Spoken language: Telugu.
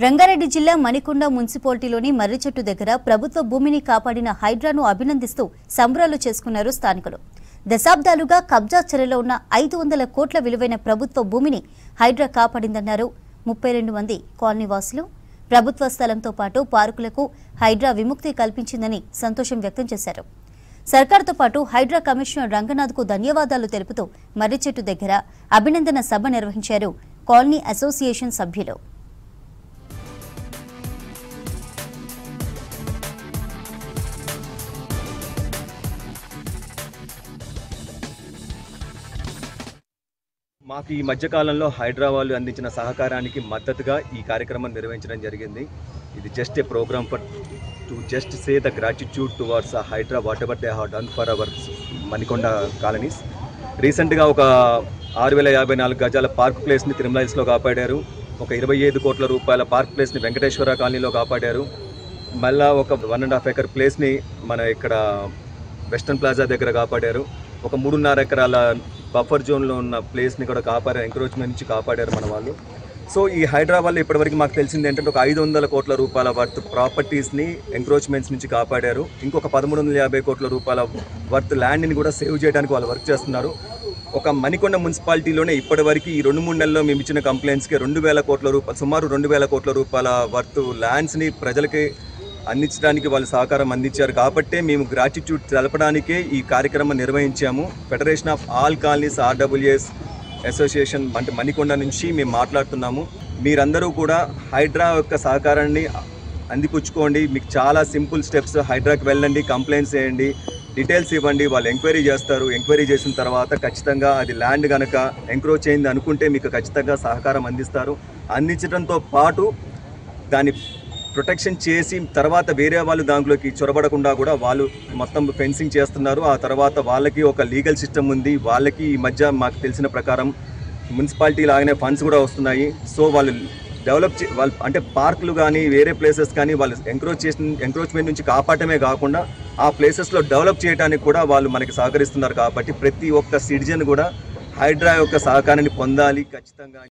రంగారెడ్డి జిల్లా మణికొండ మున్సిపాలిటీలోని మర్రిచెట్టు దగ్గర ప్రభుత్వ భూమిని కాపాడిన హైడ్రాను అభినందిస్తూ సంబరాలు చేసుకున్నారు స్థానికులు. దశాబ్దాలుగా కబ్జా చర్యలో ఉన్న 500 కోట్ల విలువైన ప్రభుత్వ భూమిని హైడ్రా కాపాడిందన్నారు 32 మంది కాలనీవాసులు. ప్రభుత్వ స్థలంతో పాటు పార్కులకు హైడ్రా విముక్తి కల్పించిందని సంతోషం వ్యక్తం చేశారు. సర్కార్తో పాటు హైడ్రా కమిషనర్ రంగనాథ్కు ధన్యవాదాలు తెలుపుతూ మర్రిచెట్టు దగ్గర అభినందన సభ నిర్వహించారు కాలనీ అసోసియేషన్ సభ్యులు. మాకు ఈ మధ్యకాలంలో హైడ్రా వాళ్ళు అందించిన సహకారానికి మద్దతుగా ఈ కార్యక్రమం నిర్వహించడం జరిగింది. ఇది just a program to just say the gratitude towards HYDRAA whatever they have done for our Manikonda colonies. రీసెంట్గా ఒక 6054 గజాల పార్క్ ప్లేస్ని తిరుమల హిల్స్లో కాపాడారు. ఒక 25 కోట్ల రూపాయల పార్క్ ప్లేస్ని వెంకటేశ్వర కాలనీలో కాపాడారు. మళ్ళా ఒక 1.5 ఎకర్ ప్లేస్ని మన ఇక్కడ వెస్టర్న్ ప్లాజా దగ్గర కాపాడారు. ఒక 3.5 ఎకరాల బఫర్ జోన్లో ఉన్న ప్లేస్ని కూడా కాపాడారు, ఎంక్రోచ్మెంట్ నుంచి కాపాడారు మన వాళ్ళు. సో ఈ హైడ్రా వల్ల ఇప్పటివరకు మాకు తెలిసింది ఏంటంటే ఒక 500 కోట్ల రూపాయల వర్త్ ప్రాపర్టీస్ని ఎంక్రోచ్మెంట్స్ నుంచి కాపాడారు. ఇంకొక 1350 కోట్ల రూపాయల వర్త్ ల్యాండ్ని కూడా సేవ్ చేయడానికి వాళ్ళు వర్క్ చేస్తున్నారు. ఒక మణికొండ మున్సిపాలిటీలోనే ఇప్పటివరకు ఈ 2-3 నెలల్లో మేము ఇచ్చిన కంప్లైంట్స్కి 2000 కోట్ల రూపాయలు, సుమారు 2000 కోట్ల రూపాయల వర్త్ ల్యాండ్స్ని ప్రజలకి అందించడానికి వాళ్ళు సహకారం అందించారు. కాబట్టే మేము గ్రాటిట్యూడ్ తెలపడానికే ఈ కార్యక్రమం నిర్వహించాము. Federation of all colonies RWS association అంటే మణికొండ నుంచి మేము మాట్లాడుతున్నాము. మీరందరూ కూడా హైడ్రా యొక్క సహకారాన్ని అందిపుచ్చుకోండి. మీకు చాలా సింపుల్ స్టెప్స్. హైడ్రాకి వెళ్ళండి, కంప్లైంట్స్ చేయండి, డీటెయిల్స్ ఇవ్వండి, వాళ్ళు ఎంక్వైరీ చేస్తారు. ఎంక్వైరీ చేసిన తర్వాత ఖచ్చితంగా అది ల్యాండ్ కనుక ఎంక్రోచ్ అయింది అనుకుంటే మీకు ఖచ్చితంగా సహకారం అందిస్తారు. అందించడంతో పాటు దాన్ని ప్రొటెక్షన్ చేసి తర్వాత వేరే వాళ్ళు దాంట్లోకి చొరబడకుండా కూడా వాళ్ళు మొత్తం ఫెన్సింగ్ చేస్తున్నారు. ఆ తర్వాత వాళ్ళకి ఒక లీగల్ సిస్టమ్ ఉంది. వాళ్ళకి ఈ మధ్య మాకు తెలిసిన ప్రకారం మున్సిపాలిటీ లాగానే ఫండ్స్ కూడా వస్తున్నాయి. సో వాళ్ళు వాళ్ళు అంటే పార్కులు కానీ వేరే ప్లేసెస్ కానీ వాళ్ళు ఎంక్రోచ్మెంట్ నుంచి కాపాడటమే కాకుండా ఆ ప్లేసెస్లో డెవలప్ చేయడానికి కూడా వాళ్ళు మనకి సహకరిస్తున్నారు. కాబట్టి ప్రతి ఒక్క సిటిజన్ కూడా హైడ్రా యొక్క సహకారాన్ని పొందాలి ఖచ్చితంగా.